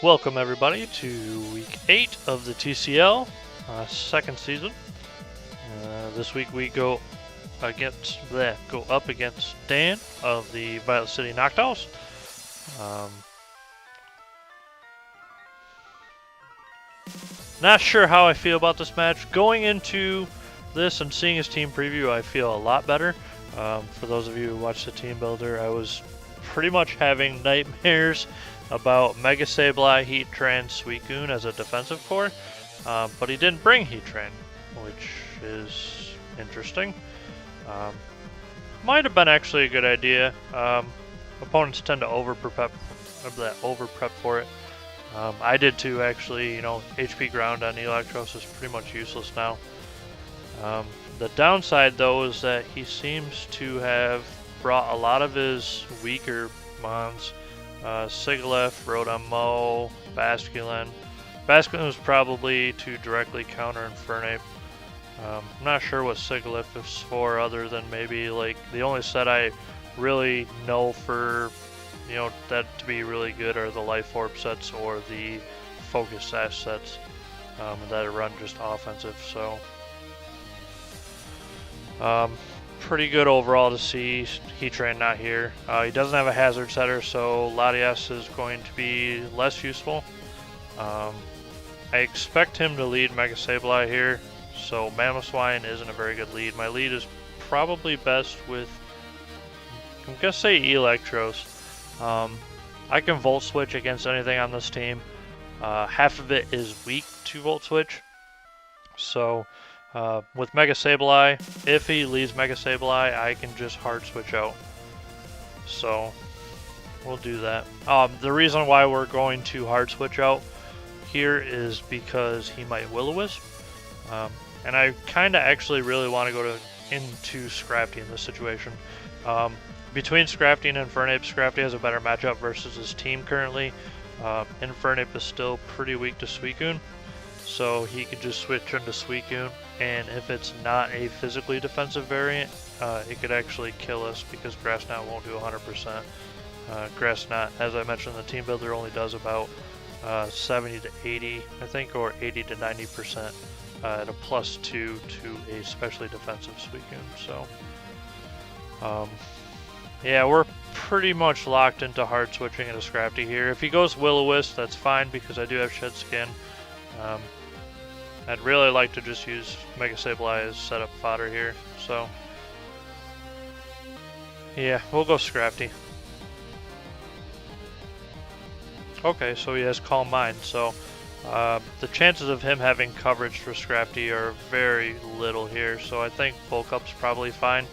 Welcome everybody to week 8 of the TCL second season. This week we go up against Dan of the Violet City Noctowls. Not sure how I feel about this match. Going into this and seeing his team preview, I feel a lot better. For those of you who watched the team builder, I was pretty much having nightmares about Mega Sableye, Heatran, Suicune as a defensive core, but he didn't bring Heatran, which is interesting. Might have been actually a good idea. Opponents tend to over prep for it. I did too, actually. You know, HP ground on Electros is pretty much useless now. The downside, though, is that he seems to have brought a lot of his weaker mons. Sigilyph, Rotom-Mow, Basculin. Basculin was probably to directly counter Infernape. I'm not sure what Sigilyph is for, other than maybe like the only set I really know for, you know, that to be really good are the Life Orb sets or the Focus Sash sets that run just offensive. So pretty good overall to see Heatran not here. He doesn't have a hazard setter, so Latias is going to be less useful. I expect him to lead Mega Sableye here, so Mamoswine isn't a very good lead. My lead is probably best with, I'm gonna say Electros. I can Volt Switch against anything on this team. Half of it is weak to Volt Switch, so with Mega Sableye, if he leaves Mega Sableye, I can just hard switch out. So we'll do that. The reason why we're going to hard switch out here is because he might Will-O-Wisp. And I kind of actually really want to go into Scrafty in this situation. Between Scrafty and Infernape, Scrafty has a better matchup versus his team currently. Infernape is still pretty weak to Suicune, so he could just switch into Suicune, and if it's not a physically defensive variant, it could actually kill us because Grass Knot won't do 100%. Grass Knot, as I mentioned, the team builder only does about 70 to 80, I think, or 80 to 90% at a +2 to a specially defensive Suicune. So, yeah, we're pretty much locked into hard switching into Scrafty here. If he goes Will-O-Wisp, that's fine because I do have Shed Skin. I'd really like to just use Mega Sableye as setup fodder here, so yeah, we'll go Scrafty. Okay, so he has Calm Mind, so the chances of him having coverage for Scrafty are very little here, so I think Bulk Up's probably fine.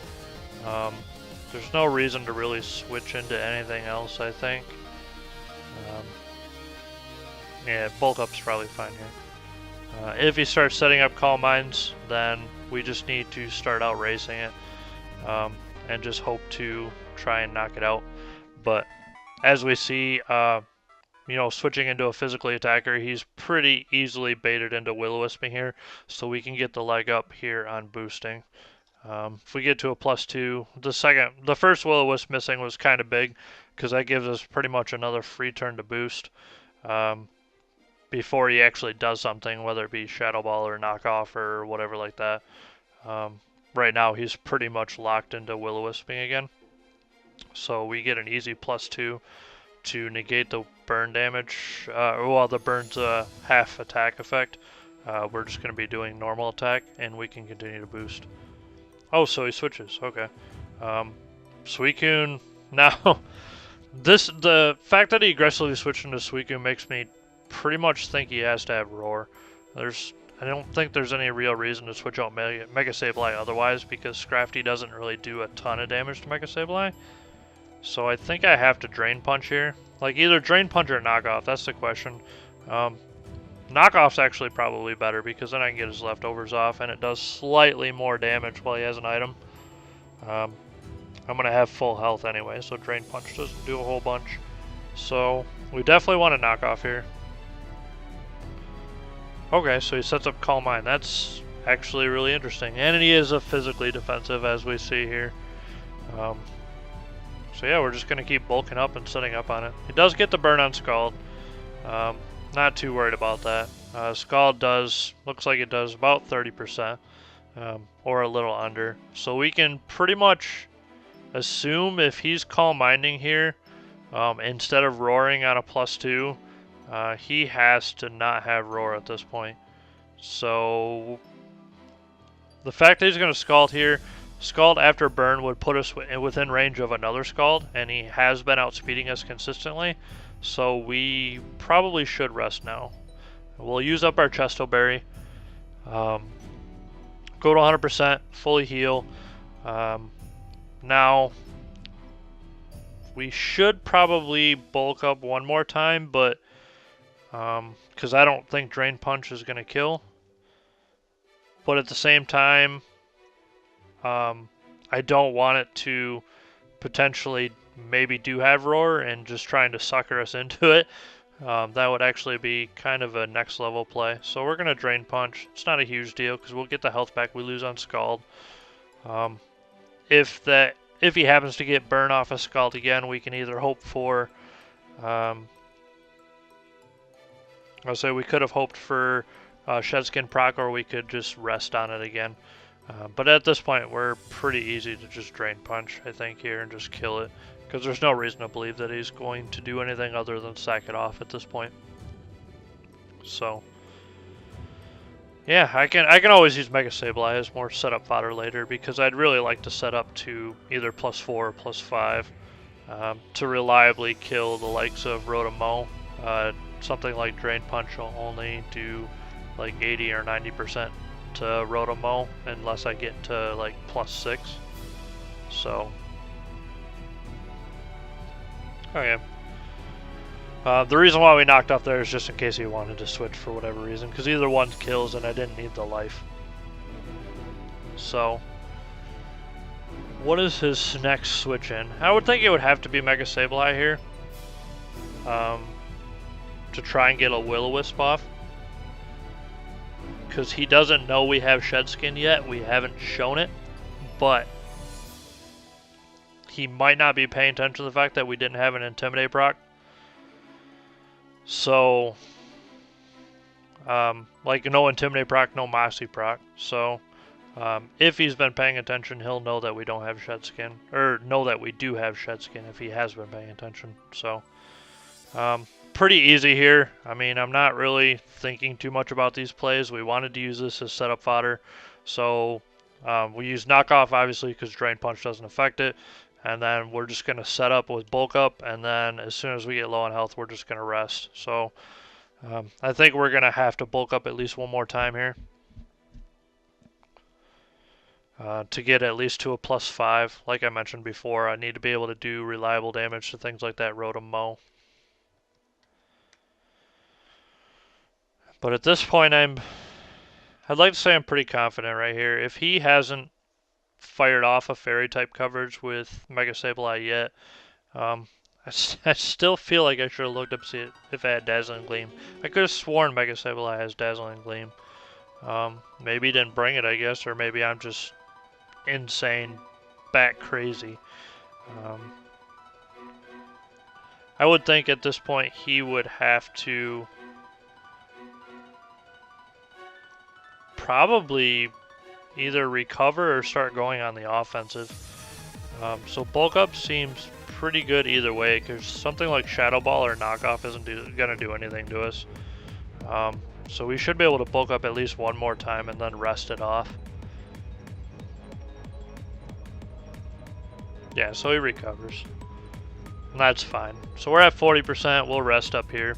There's no reason to really switch into anything else, I think. Yeah, Bulk Up's probably fine here. If he starts setting up Calm Minds, then we just need to start out racing it and just hope to try and knock it out. But as we see, you know, switching into a physically attacker, he's pretty easily baited into Will-O-Wisping here, so we can get the leg up here on boosting. If we get to a +2, the first Will-O-Wisp missing was kind of big because that gives us pretty much another free turn to boost. Before he actually does something, whether it be Shadow Ball or Knockoff or whatever like that. Right now he's pretty much locked into Will-O-Wisping again. So we get an easy +2 to negate the burn damage. Well, the burn's a half attack effect. We're just going to be doing normal attack and we can continue to boost. Oh, so he switches. Okay. Suicune. Now, the fact that he aggressively switched into Suicune makes me pretty much think he has to have Roar. I don't think there's any real reason to switch out Mega Sableye otherwise, because Scrafty doesn't really do a ton of damage to Mega Sableye. So I think I have to Drain Punch here. Like either Drain Punch or Knockoff, that's the question. Knockoff's actually probably better because then I can get his leftovers off and it does slightly more damage while he has an item. I'm going to have full health anyway, so Drain Punch doesn't do a whole bunch. So we definitely want to knock off here. Okay, so he sets up Calm Mind. That's actually really interesting. And he is a physically defensive, as we see here. So yeah, we're just going to keep bulking up and setting up on it. He does get the burn on Scald. Not too worried about that. Scald looks like it does about 30%, or a little under. So we can pretty much assume if he's Calm Minding here, instead of roaring on a +2, he has to not have roar at this point. So the fact that he's going to Scald here, Scald after burn would put us within range of another Scald, and he has been outspeeding us consistently, so we probably should rest now. We'll use up our Chesto Berry, go to 100%, fully heal. Now, we should probably bulk up one more time, but because I don't think Drain Punch is going to kill. But at the same time, I don't want it to potentially maybe do have Roar and just trying to sucker us into it. That would actually be kind of a next level play. So we're going to Drain Punch. It's not a huge deal because we'll get the health back we lose on Scald. If he happens to get burn off a Scald again, we can either hope for... I'll say we could have hoped for Shedskin proc, or we could just rest on it again. But at this point, we're pretty easy to just Drain Punch, I think, here and just kill it. Because there's no reason to believe that he's going to do anything other than sack it off at this point. So, yeah, I can always use Mega Sableye as more setup fodder later, because I'd really like to set up to either +4 or +5 to reliably kill the likes of Rotom-Mow. Something like Drain Punch will only do like 80 or 90% to Rotom-Mow unless I get to like +6. So, okay. The reason why we knocked off there is just in case he wanted to switch for whatever reason, because either one kills and I didn't need the life. So, what is his next switch in? I would think it would have to be Mega Sableye here, to try and get a Will-O-Wisp off. Because he doesn't know we have Shedskin yet, we haven't shown it, but he might not be paying attention to the fact that we didn't have an Intimidate proc. So, like no Intimidate proc, no Moxie proc. So, if he's been paying attention, he'll know that we don't have Shedskin, or know that we do have Shedskin if he has been paying attention. So, pretty easy here. I mean, I'm not really thinking too much about these plays. We wanted to use this as setup fodder. So, we use Knockoff, obviously, because Drain Punch doesn't affect it. And then we're just going to set up with Bulk Up, and then as soon as we get low on health, we're just going to rest. So, I think we're going to have to Bulk Up at least one more time here. To get at least to a +5. Like I mentioned before, I need to be able to do reliable damage to things like that Rotom-Mow. But at this point, I'd like to say I'm pretty confident right here. If he hasn't fired off a Fairy type coverage with Mega Sableye yet, I still feel like I should have looked up to see if it had Dazzling Gleam. I could have sworn Mega Sableye has Dazzling Gleam. Maybe he didn't bring it, I guess, or maybe I'm just insane, bat crazy. I would think at this point he would have to probably either recover or start going on the offensive. So Bulk Up seems pretty good either way, because something like Shadow Ball or Knockoff isn't going to do anything to us. So we should be able to Bulk Up at least one more time and then rest it off. Yeah, so he recovers. And that's fine. So we're at 40%, we'll rest up here.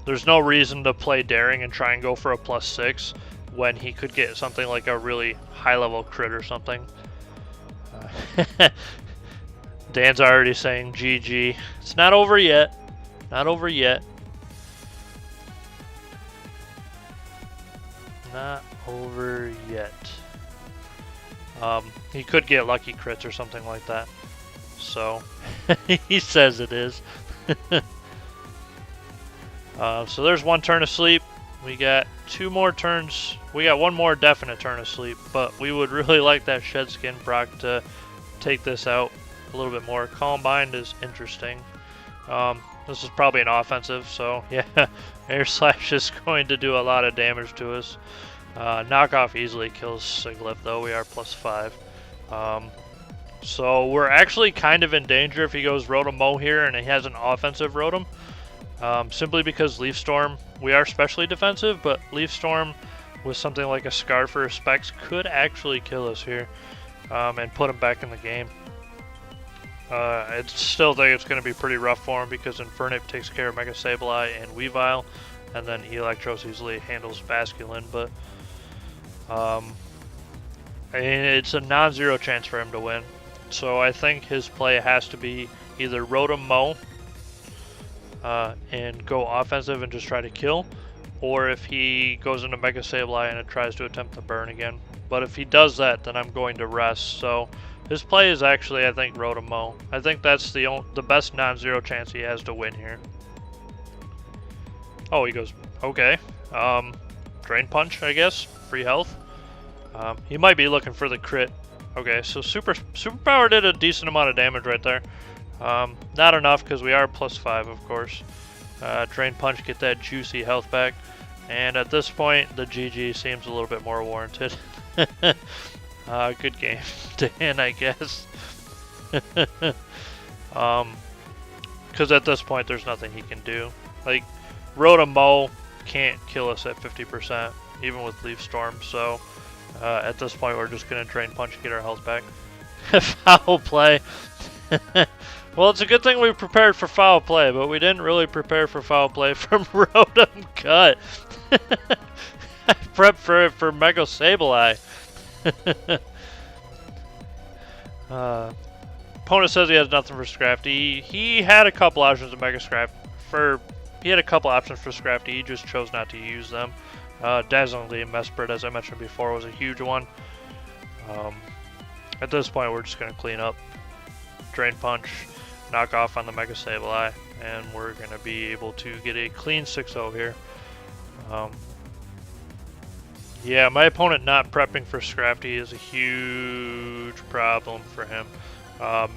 There's no reason to play Daring and try and go for a +6 when he could get something like a really high-level crit or something. Dan's already saying GG. It's not over yet. Not over yet. Not over yet. He could get lucky crits or something like that. So, he says it is. So there's one turn of sleep. We got 2 more turns. We got 1 more definite turn of sleep, but we would really like that Shedskin proc to take this out a little bit more. Calm Mind is interesting. This is probably an offensive, so yeah, Air Slash is going to do a lot of damage to us. Knockoff easily kills Siglif, though we are +5. So we're actually kind of in danger if he goes Rotom Mow here and he has an offensive Rotom. Simply because Leaf Storm, we are specially defensive, but Leaf Storm with something like a Scarf or a Specs could actually kill us here and put him back in the game. I still think it's going to be pretty rough for him because Infernape takes care of Mega Sableye and Weavile, and then Electros easily handles Basculin, but it's a non-zero chance for him to win. So I think his play has to be either Rotom Mow and go offensive and just try to kill, or if he goes into Mega Sableye and it tries to attempt to burn again. But if he does that, then I'm going to rest. So his play is actually, I think, Rotom Mow. I think that's the best non-zero chance he has to win here. Oh, he goes, okay. Drain Punch, I guess. Free health. He might be looking for the crit. Okay, so Superpower did a decent amount of damage right there. Not enough because we are +5, of course. Drain Punch, get that juicy health back. And at this point, the GG seems a little bit more warranted. Good game, Dan, I guess. Because at this point, there's nothing he can do. Like, Rotom Mow can't kill us at 50%, even with Leaf Storm, so at this point, we're just going to Drain Punch and get our health back. Foul play. Well, it's a good thing we prepared for foul play, but we didn't really prepare for foul play from Rotom Cut. I prepped for it for Mega Sableye. Opponent says he has nothing for Scrafty. He had a couple options of Mega Scrafty. He had a couple options for Scrafty. He just chose not to use them. Dazzlingly Mesprit, as I mentioned before, was a huge one. At this point, we're just going to clean up. Drain Punch, knock off on the Mega Sableye, and we're going to be able to get a clean 6-0 here. Yeah, my opponent not prepping for Scrafty is a huge problem for him.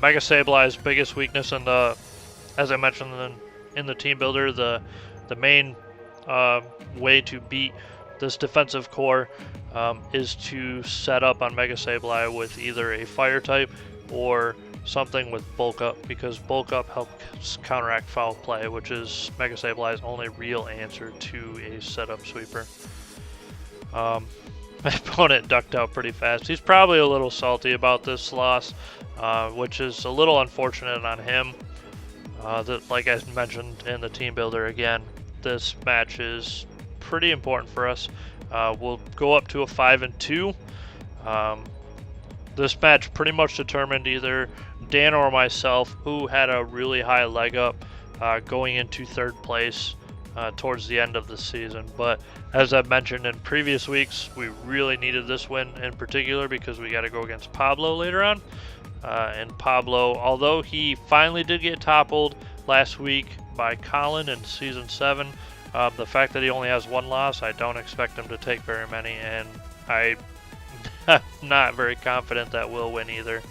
Mega Sableye's biggest weakness in the, as I mentioned in the team builder, the main way to beat this defensive core is to set up on Mega Sableye with either a fire type or something with bulk up, because bulk up helps counteract foul play, which is Mega Sableye's only real answer to a setup sweeper. My opponent ducked out pretty fast. He's probably a little salty about this loss, which is a little unfortunate on him. Like I mentioned in the team builder again, this match is pretty important for us. We'll go up to a 5-2. This match pretty much determined either Dan or myself who had a really high leg up going into third place towards the end of the season. But as I've mentioned in previous weeks, we really needed this win in particular because we got to go against Pablo later on. And Pablo, although he finally did get toppled last week by Colin in Season 7, the fact that he only has one loss, I don't expect him to take very many, and I'm not very confident that we'll win either.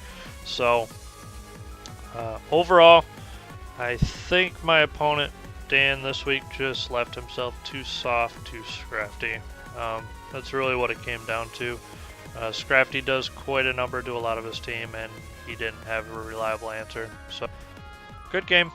So, overall, I think my opponent, Dan, this week just left himself too soft, too Scrafty. That's really what it came down to. Scrafty does quite a number to a lot of his team, and he didn't have a reliable answer. So, good game.